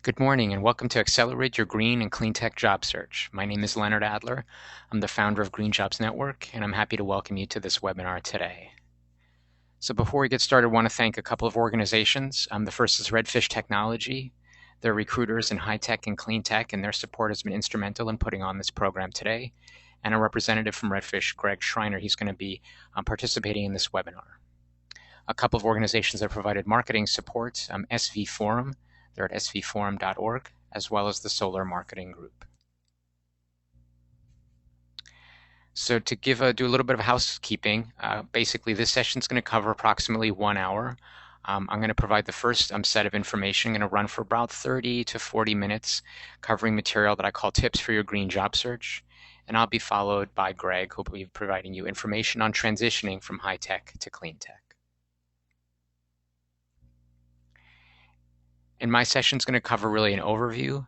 Good morning and welcome to Accelerate Your Green and Clean Tech Job Search. My name is Leonard Adler. I'm the founder of Green Jobs Network, and I'm happy to welcome you to this webinar today. So before we get started, I want to thank a couple of organizations. The first is Redfish Technology. They're recruiters in high tech and clean tech, and their support has been instrumental in putting on this program today. And a representative from Redfish, Greg Schreiner, he's going to be participating in this webinar. A couple of organizations that provided marketing support, SV Forum, they're at svforum.org, as well as the Solar Marketing Group. So to do a little bit of housekeeping, basically this session is going to cover approximately 1 hour. I'm going to provide the first set of information. I'm going to run for about 30 to 40 minutes, covering material that I call tips for your green job search. And I'll be followed by Greg, who will be providing you information on transitioning from high tech to clean tech. And my session is going to cover really an overview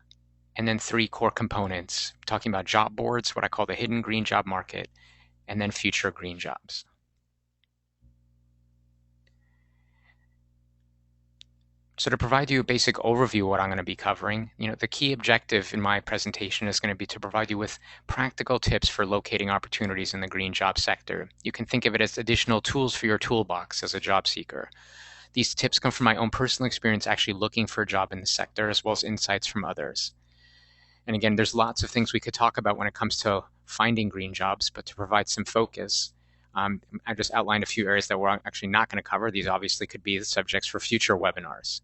and then 3 core components, talking about job boards, what I call the hidden green job market, and then future green jobs. So to provide you a basic overview of what I'm going to be covering, the key objective in my presentation is going to be to provide you with practical tips for locating opportunities in the green job sector. You can think of it as additional tools for your toolbox as a job seeker. These tips come from my own personal experience actually looking for a job in the sector, as well as insights from others. And again, there's lots of things we could talk about when it comes to finding green jobs, but to provide some focus, I just outlined a few areas that we're actually not going to cover. These obviously could be the subjects for future webinars.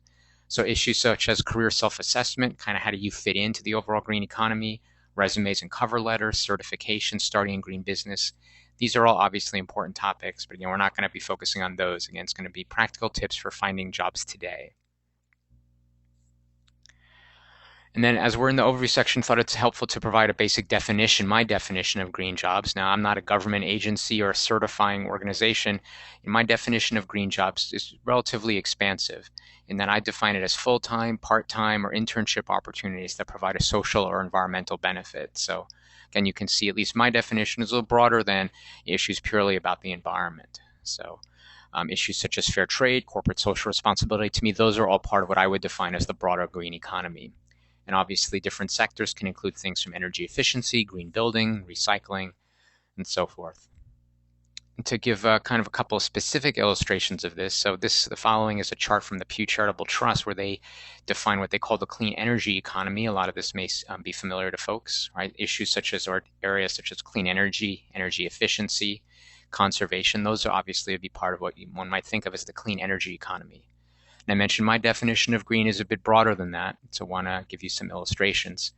So issues such as career self-assessment, kind of how do you fit into the overall green economy, resumes and cover letters, certification, starting in green business. These are all obviously important topics, but we're not going to be focusing on those. Again, it's going to be practical tips for finding jobs today. And then as we're in the overview section, thought it's helpful to provide a basic definition, my definition of green jobs. Now, I'm not a government agency or a certifying organization. My definition of green jobs is relatively expansive in that I define it as full-time, part-time, or internship opportunities that provide a social or environmental benefit. So again, you can see at least my definition is a little broader than issues purely about the environment. So issues such as fair trade, corporate social responsibility, to me, those are all part of what I would define as the broader green economy. And obviously, different sectors can include things from energy efficiency, green building, recycling, and so forth. And to give kind of a couple of specific illustrations of this, so the following is a chart from the Pew Charitable Trust where they define what they call the clean energy economy. A lot of this may be familiar to folks, right? Issues such as areas such as clean energy, energy efficiency, conservation. Those are obviously would be part of what one might think of as the clean energy economy. And I mentioned my definition of green is a bit broader than that, so I want to give you some illustrations.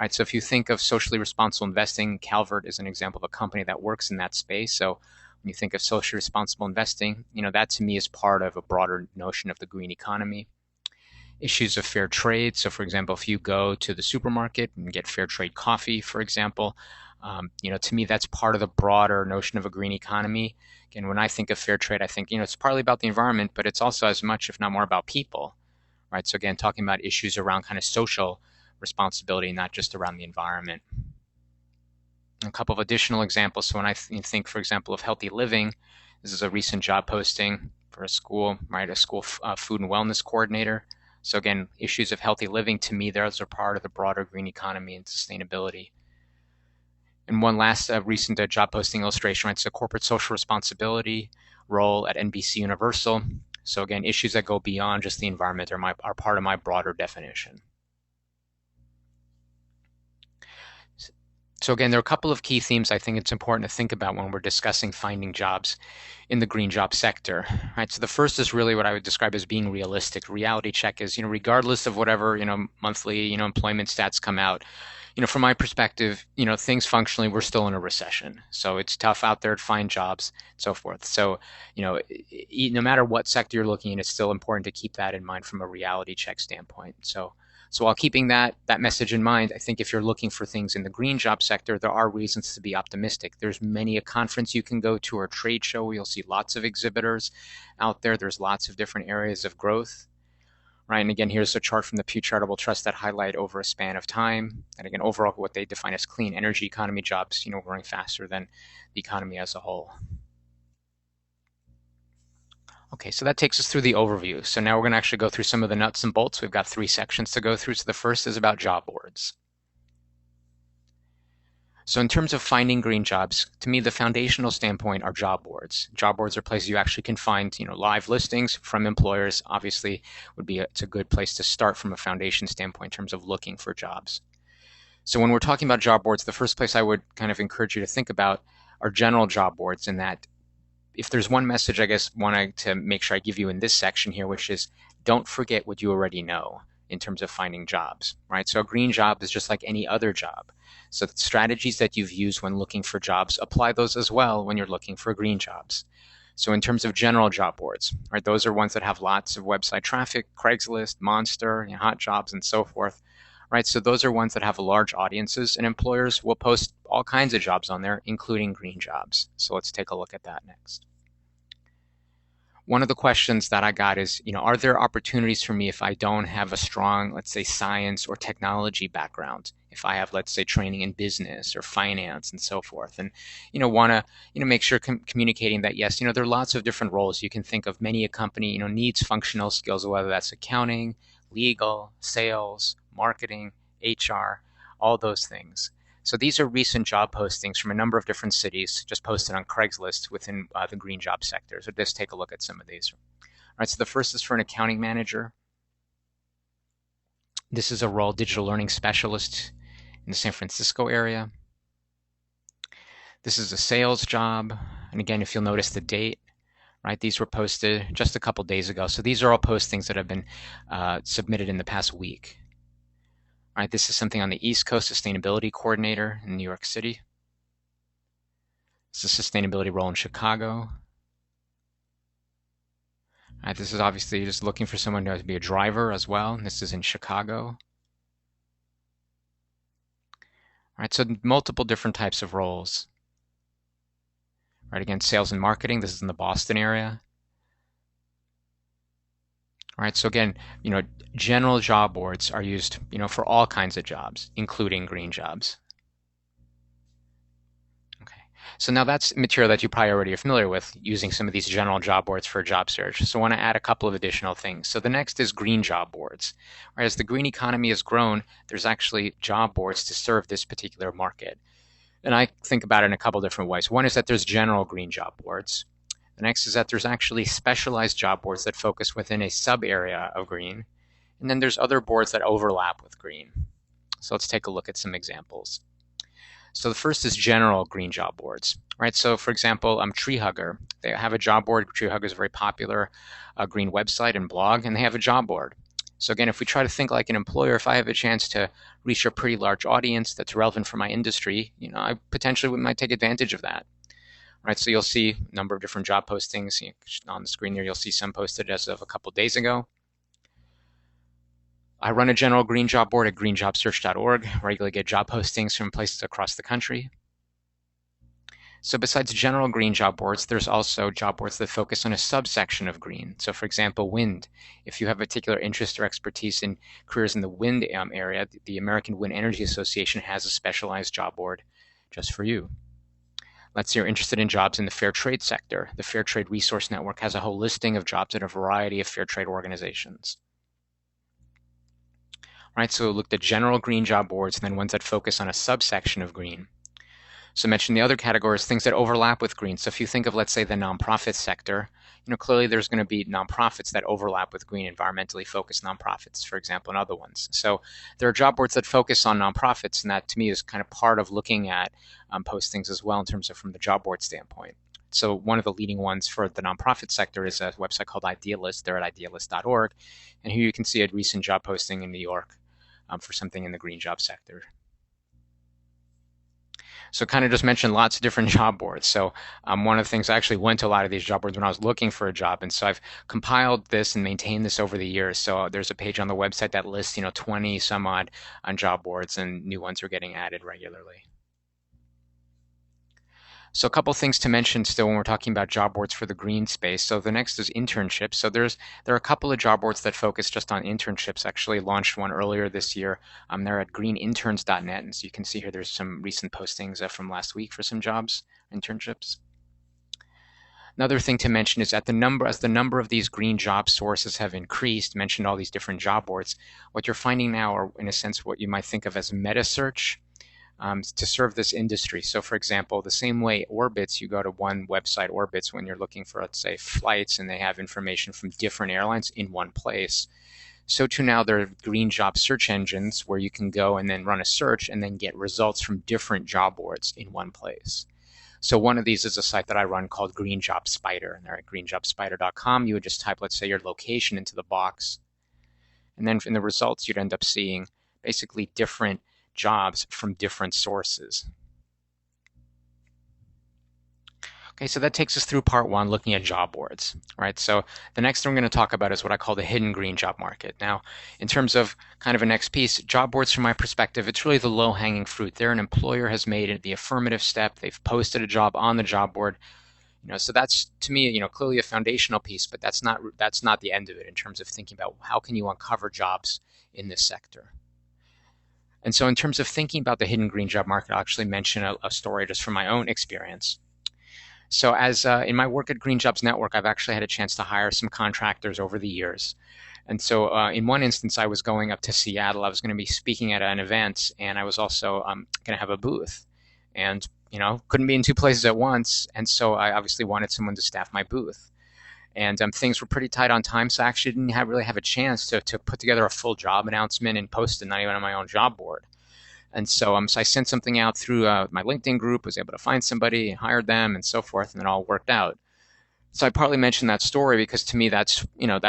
Right, so if you think of socially responsible investing, Calvert is an example of a company that works in that space. So when you think of socially responsible investing, that to me is part of a broader notion of the green economy. Issues of fair trade. So for example, if you go to the supermarket and get fair trade coffee, for example, to me that's part of the broader notion of a green economy. Again, when I think of fair trade, I think, it's partly about the environment, but it's also as much, if not more, about people, right? So again, talking about issues around kind of social responsibility, not just around the environment. A couple of additional examples. So when I think, for example, of healthy living, this is a recent job posting for a school, right? A school food and wellness coordinator. So again, issues of healthy living, to me, those are part of the broader green economy and sustainability. And one last recent job posting illustration, right? It's a corporate social responsibility role at NBC Universal. So again, issues that go beyond just the environment are part of my broader definition. So again, there are a couple of key themes I think it's important to think about when we're discussing finding jobs in the green job sector, right? So the first is really what I would describe as being realistic. Reality check is, regardless of whatever, monthly, employment stats come out, from my perspective, things functionally, we're still in a recession. So it's tough out there to find jobs, and so forth. So, no matter what sector you're looking at, it's still important to keep that in mind from a reality check standpoint. So while keeping that message in mind, I think if you're looking for things in the green job sector, there are reasons to be optimistic. There's many a conference you can go to or trade show where you'll see lots of exhibitors out there. There's lots of different areas of growth. Right, and again, here's a chart from the Pew Charitable Trust that highlight over a span of time. And again, overall, what they define as clean energy economy jobs, growing faster than the economy as a whole. Okay, so that takes us through the overview. So now we're going to actually go through some of the nuts and bolts. We've got 3 sections to go through. So the first is about job boards. So in terms of finding green jobs, to me, the foundational standpoint are job boards. Job boards are places you actually can find, live listings from employers. Obviously, it's a good place to start from a foundation standpoint in terms of looking for jobs. So when we're talking about job boards, the first place I would kind of encourage you to think about are general job boards, in that if there's one message I guess wanted to make sure I give you in this section here, which is don't forget what you already know in terms of finding jobs, right? So a green job is just like any other job. So the strategies that you've used when looking for jobs, apply those as well when you're looking for green jobs. So in terms of general job boards, right, those are ones that have lots of website traffic, Craigslist, Monster, Hot Jobs, and so forth. Right, so those are ones that have large audiences, and employers will post all kinds of jobs on there, including green jobs. So let's take a look at that next. One of the questions that I got is, are there opportunities for me if I don't have a strong, let's say, science or technology background? If I have, let's say, training in business or finance and so forth, and want to make sure communicating that yes, there are lots of different roles. You can think of many a company needs functional skills, whether that's accounting, legal, sales, marketing, HR, all those things. So these are recent job postings from a number of different cities, just posted on Craigslist within the green job sector. So let's take a look at some of these. All right, so the first is for an accounting manager. This is a role, digital learning specialist in the San Francisco area. This is a sales job. And again, if you'll notice the date, right, these were posted just a couple days ago. So these are all postings that have been submitted in the past week. All right, this is something on the East Coast, sustainability coordinator in New York City. This is a sustainability role in Chicago. All right, this is obviously just looking for someone to be a driver as well. This is in Chicago. All right, so multiple different types of roles. Right, again, sales and marketing. This is in the Boston area. All right, so again, general job boards are used, for all kinds of jobs, including green jobs. Okay, so now that's material that you probably already are familiar with, using some of these general job boards for a job search. So I want to add a couple of additional things. So the next is green job boards. Right, as the green economy has grown, there's actually job boards to serve this particular market. And I think about it in a couple different ways. One is that there's general green job boards. The next is that there's actually specialized job boards that focus within a sub-area of green. And then there's other boards that overlap with green. So let's take a look at some examples. So the first is general green job boards. Right, so for example, Tree Hugger. They have a job board. Tree Hugger is a very popular green website and blog, and they have a job board. So again, if we try to think like an employer, if I have a chance to reach a pretty large audience that's relevant for my industry, I potentially might take advantage of that. Right, so you'll see a number of different job postings on the screen there. You'll see some posted as of a couple of days ago. I run a general green job board at greenjobsearch.org, regularly get job postings from places across the country. So besides general green job boards, there's also job boards that focus on a subsection of green. So for example, wind. If you have a particular interest or expertise in careers in the wind area, the American Wind Energy Association has a specialized job board just for you. Let's say you're interested in jobs in the fair trade sector. The Fair Trade Resource Network has a whole listing of jobs at a variety of fair trade organizations. All right, so look at general green job boards and then ones that focus on a subsection of green. So I mentioned the other categories, things that overlap with green. So if you think of, let's say, the nonprofit sector, clearly there's going to be nonprofits that overlap with green, environmentally focused nonprofits, for example, and other ones. So there are job boards that focus on nonprofits, and that to me is kind of part of looking at postings as well in terms of from the job board standpoint. So one of the leading ones for the nonprofit sector is a website called Idealist. They're at idealist.org. And here you can see a recent job posting in New York for something in the green job sector. So kind of just mentioned lots of different job boards. So one of the things, I actually went to a lot of these job boards when I was looking for a job. And so I've compiled this and maintained this over the years. So there's a page on the website that lists, 20 some odd on job boards, and new ones are getting added regularly. So a couple things to mention still when we're talking about job boards for the green space. So the next is internships. So there are a couple of job boards that focus just on internships. Actually launched one earlier this year. They're at greeninterns.net. And so you can see here there's some recent postings from last week for some jobs, internships. Another thing to mention is that as the number of these green job sources have increased, mentioned all these different job boards, what you're finding now are, in a sense, what you might think of as meta search to serve this industry. So, for example, the same way Orbitz, you go to one website, Orbitz, when you're looking for, let's say, flights, and they have information from different airlines in one place. So too now there are green job search engines where you can go and then run a search and then get results from different job boards in one place. So one of these is a site that I run called Green Job Spider, and they're at greenjobspider.com. You would just type, let's say, your location into the box, and then in the results, you'd end up seeing basically different jobs from different sources. Okay, so that takes us through part one, looking at job boards, right? So the next thing we're going to talk about is what I call the hidden green job market. Now, in terms of kind of a next piece, job boards, from my perspective, it's really the low-hanging fruit. There, an employer has made it the affirmative step. They've posted a job on the job board. So that's, to me, clearly a foundational piece, but that's not the end of it in terms of thinking about how can you uncover jobs in this sector. And so in terms of thinking about the hidden green job market, I'll actually mention a story just from my own experience. So as in my work at Green Jobs Network, I've actually had a chance to hire some contractors over the years. And so in one instance, I was going up to Seattle. I was going to be speaking at an event, and I was also going to have a booth. And, couldn't be in two places at once. And so I obviously wanted someone to staff my booth. And things were pretty tight on time, so I actually didn't really have a chance to put together a full job announcement and post it, not even on my own job board. And so I sent something out through my LinkedIn group, was able to find somebody, hired them, and so forth, and it all worked out. So I partly mentioned that story because to me that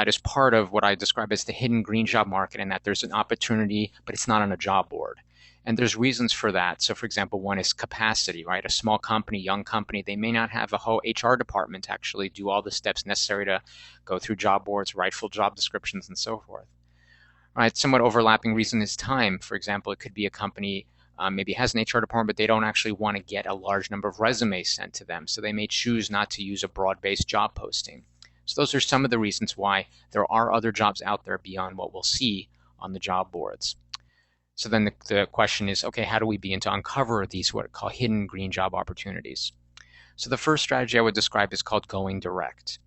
is part of what I describe as the hidden green job market, and that there's an opportunity, but it's not on a job board. And there's reasons for that. So for example, one is capacity, right? A small company, young company, they may not have a whole HR department to actually do all the steps necessary to go through job boards, write full job descriptions, and so forth. Right, somewhat overlapping reason is time. For example, it could be a company maybe has an HR department, but they don't actually want to get a large number of resumes sent to them. So they may choose not to use a broad-based job posting. So those are some of the reasons why there are other jobs out there beyond what we'll see on the job boards. So then the question is, okay, how do we begin to uncover these what are called hidden green job opportunities? So the first strategy I would describe is called going direct.